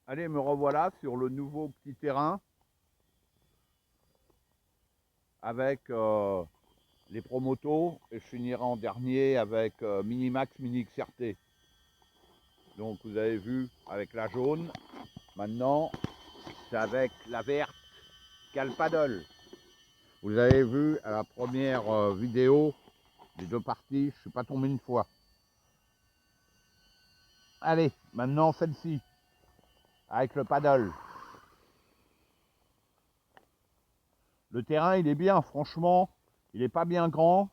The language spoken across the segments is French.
Allez, me revoilà sur le nouveau petit terrain avec les Promotos et je finirai en dernier avec Minimax Mini XRT. Donc vous avez vu avec la jaune, maintenant c'est avec la verte Calpadol. Vous avez vu à la première vidéo des deux parties, je ne suis pas tombé une fois. Allez, maintenant celle-ci avec le paddle. Le terrain il est bien, franchement, il n'est pas bien grand.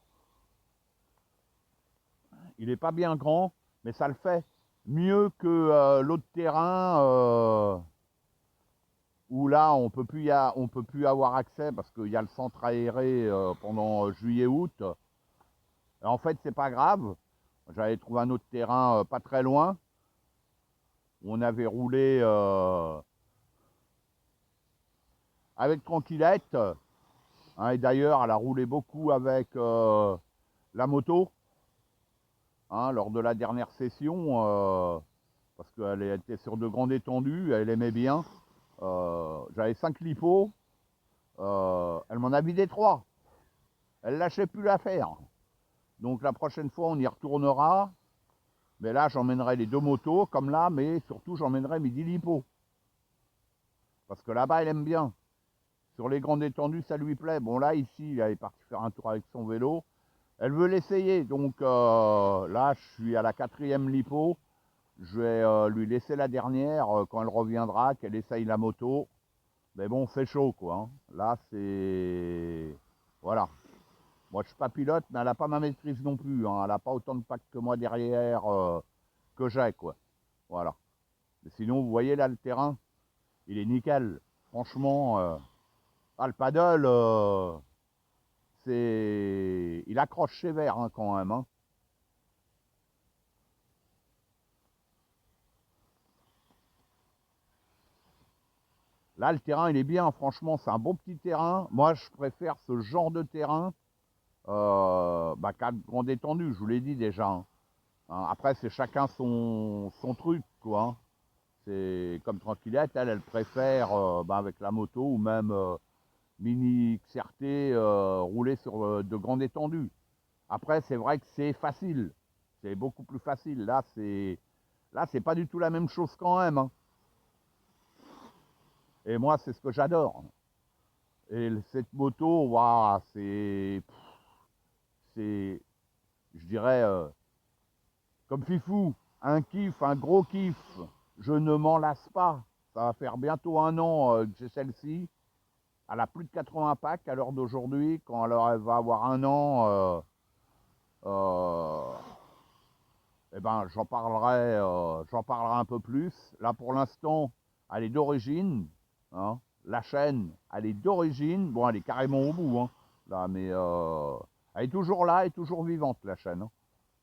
Il n'est pas bien grand, mais ça le fait mieux que l'autre terrain où là on peut plus avoir accès parce qu'il y a le centre aéré pendant juillet-août. En fait, c'est pas grave. J'avais trouvé un autre terrain pas très loin où on avait roulé avec tranquillette. Hein, et d'ailleurs, elle a roulé beaucoup avec la moto hein, lors de la dernière session parce qu'elle était sur de grandes étendues, elle aimait bien. J'avais 5 lipos, elle m'en a vidé 3. Elle lâchait plus l'affaire. Donc la prochaine fois, on y retournera. Mais là, j'emmènerai les 2 motos, comme là, mais surtout, j'emmènerai mes 10 lipos. Parce que là-bas, elle aime bien. Sur les grandes étendues, ça lui plaît. Bon, là, ici, elle est partie faire un tour avec son vélo. Elle veut l'essayer. Donc là, je suis à la 4e lipo. Je vais lui laisser la dernière quand elle reviendra, qu'elle essaye la moto. Mais bon, c'est chaud, quoi. Hein. Là, c'est... Voilà. Moi, je suis pas pilote, mais elle n'a pas ma maîtrise non plus. Hein. Elle n'a pas autant de packs que moi derrière que j'ai, quoi. Voilà. Mais sinon, vous voyez là, le terrain, il est nickel. Franchement, le paddle, c'est... Il accroche sévère, hein, quand même. Hein. Là, le terrain, il est bien. Franchement, c'est un bon petit terrain. Moi, je préfère ce genre de terrain qu'à grande étendue, je vous l'ai dit déjà. Hein. Hein, après, c'est chacun son truc, quoi. Hein. C'est comme tranquillette, elle préfère avec la moto ou même mini XRT rouler sur de grandes étendues. Après, c'est vrai que c'est facile, c'est beaucoup plus facile. Là, c'est pas du tout la même chose quand même. Hein. Et moi, c'est ce que j'adore. Et cette moto, waouh, c'est, je dirais, comme Fifou, un kiff, un gros kiff. Je ne m'en lasse pas. Ça va faire bientôt un an que j'ai celle-ci. Elle a plus de 80 packs à l'heure d'aujourd'hui. Quand elle va avoir un an, euh, eh ben, j'en parlerai un peu plus. Là, pour l'instant, elle est d'origine. Hein. La chaîne, elle est d'origine. Bon, elle est carrément au bout. Hein, là, mais elle est toujours là, elle est toujours vivante, la chaîne. Hein.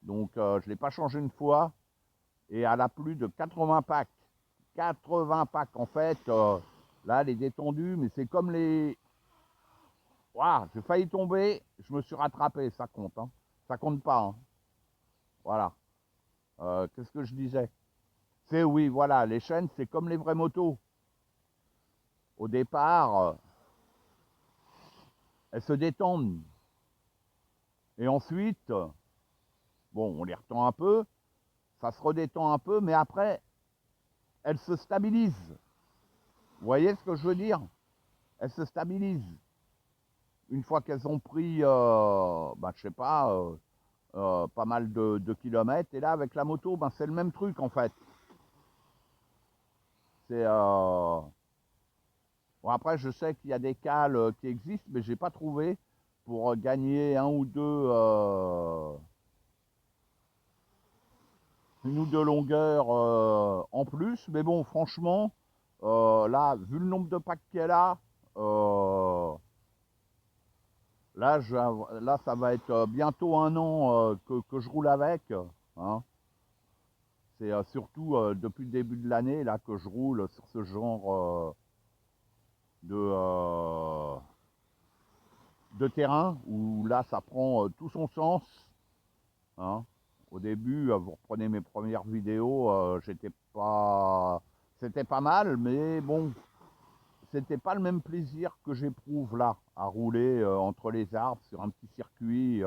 Donc, je ne l'ai pas changée une fois. Et elle a plus de 80 packs. 80 packs, en fait. Là, elle est détendue, mais c'est comme les... Waouh, j'ai failli tomber, je me suis rattrapé, ça compte. Hein. Ça compte pas. Hein. Voilà. Qu'est-ce que je disais? C'est oui, voilà, les chaînes, c'est comme les vraies motos. Au départ, elles se détendent. Et ensuite, bon, on les retend un peu, ça se redétend un peu, mais après, elles se stabilisent. Vous voyez ce que je veux dire? Elles se stabilisent. Une fois qu'elles ont pris, je sais pas, pas mal de kilomètres, et là, avec la moto, c'est le même truc, en fait. C'est... Bon, après, je sais qu'il y a des cales qui existent, mais je n'ai pas trouvé pour gagner une ou deux longueurs en plus. Mais bon, franchement, là, vu le nombre de packs qu'elle a, là, là, ça va être bientôt un an que je roule avec. Hein. C'est surtout depuis le début de l'année là que je roule sur ce genre de terrain où là, ça prend tout son sens. Hein. Au début, vous reprenez mes premières vidéos, j'étais pas... c'était pas mal, mais bon, c'était pas le même plaisir que j'éprouve là, à rouler entre les arbres sur un petit circuit.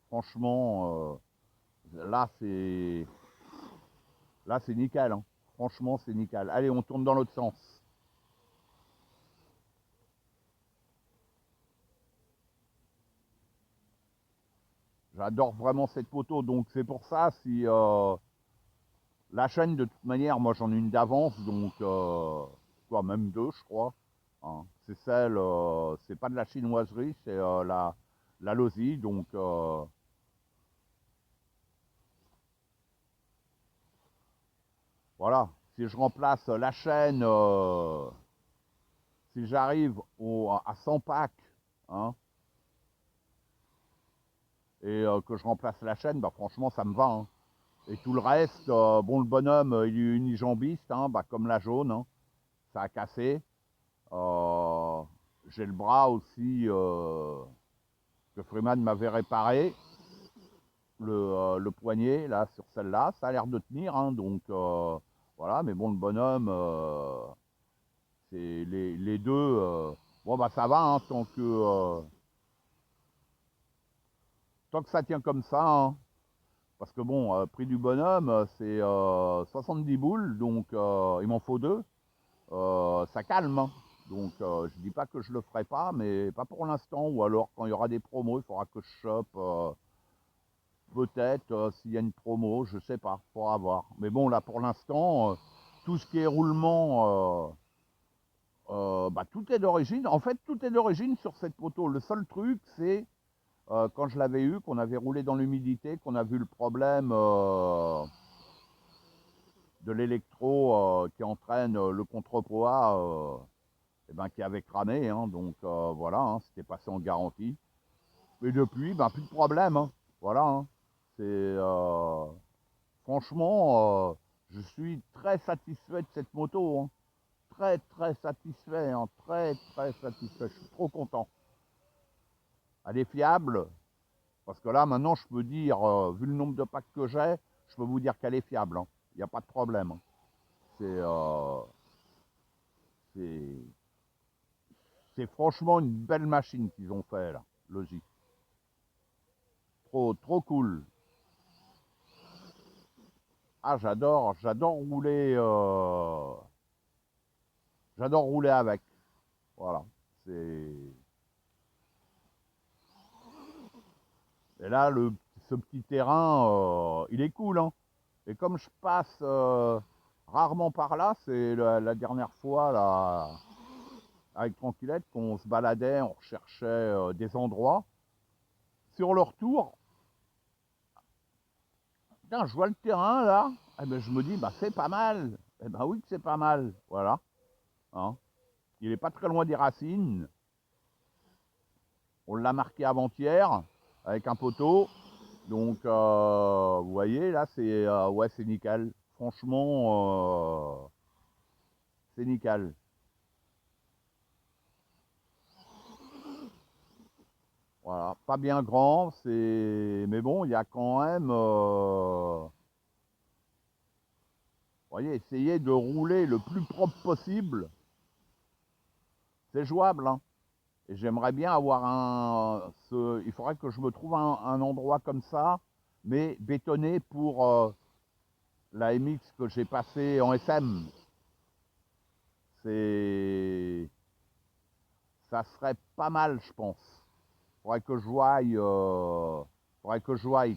Franchement, là c'est nickel, hein. Franchement, c'est nickel. Allez, on tourne dans l'autre sens. J'adore vraiment cette moto, donc c'est pour ça si la chaîne de toute manière, moi j'en ai une d'avance, donc quoi, même deux, je crois, hein. C'est celle, c'est pas de la chinoiserie, c'est la Losi, donc voilà. Si je remplace la chaîne, si j'arrive à 100 packs, hein, et que je remplace la chaîne, bah franchement ça me va, hein. Et tout le reste, bon, le bonhomme, il est unijambiste, hein, bah, comme la jaune, hein, ça a cassé. Euh, j'ai le bras aussi que Freeman m'avait réparé, le poignet, là, sur celle-là. Ça a l'air de tenir, hein, donc voilà, mais bon, le bonhomme, c'est les deux. Bon, bah ça va, hein, tant que ça tient comme ça, hein. Parce que bon, prix du bonhomme, c'est 70 boules, donc il m'en faut deux. Ça calme, hein. Donc je dis pas que je le ferai pas, mais pas pour l'instant. Ou alors quand il y aura des promos, il faudra que je chope. Peut-être s'il y a une promo, je sais pas, faudra voir. Mais bon, là pour l'instant, tout ce qui est roulement, bah, tout est d'origine. En fait, tout est d'origine sur cette moto. Le seul truc, c'est quand je l'avais eu, qu'on avait roulé dans l'humidité, qu'on a vu le problème de l'électro qui entraîne le contrepoids, eh ben, qui avait cramé, hein. Donc voilà, hein, c'était passé en garantie. Et depuis, ben, plus de problème, hein. Voilà, hein. C'est franchement, je suis très satisfait de cette moto, hein. Très très satisfait, hein. Très très satisfait. Je suis trop content. Elle est fiable, parce que là maintenant je peux dire, vu le nombre de packs que j'ai, je peux vous dire qu'elle est fiable, hein. Il n'y a pas de problème, hein. C'est c'est franchement une belle machine qu'ils ont fait là, Logic. Trop trop cool. Ah, j'adore rouler avec. Voilà. C'est Et là, ce petit terrain, il est cool, hein. Et comme je passe rarement par là, c'est la dernière fois, là, avec Tranquillette, qu'on se baladait, on recherchait des endroits. Sur le retour, putain, je vois le terrain, là, eh ben, je me dis, bah, c'est pas mal. Eh ben oui que c'est pas mal, voilà, hein. Il n'est pas très loin des racines. On l'a marqué avant-hier, avec un poteau. Donc, vous voyez, là, ouais, c'est nickel. Franchement, c'est nickel. Voilà, pas bien grand, mais bon, il y a quand même, vous voyez, essayer de rouler le plus propre possible, c'est jouable, hein. Et j'aimerais bien avoir il faudrait que je me trouve un endroit comme ça, mais bétonné pour la MX que j'ai passée en SM. C'est, ça serait pas mal, je pense. Faudrait que je voie,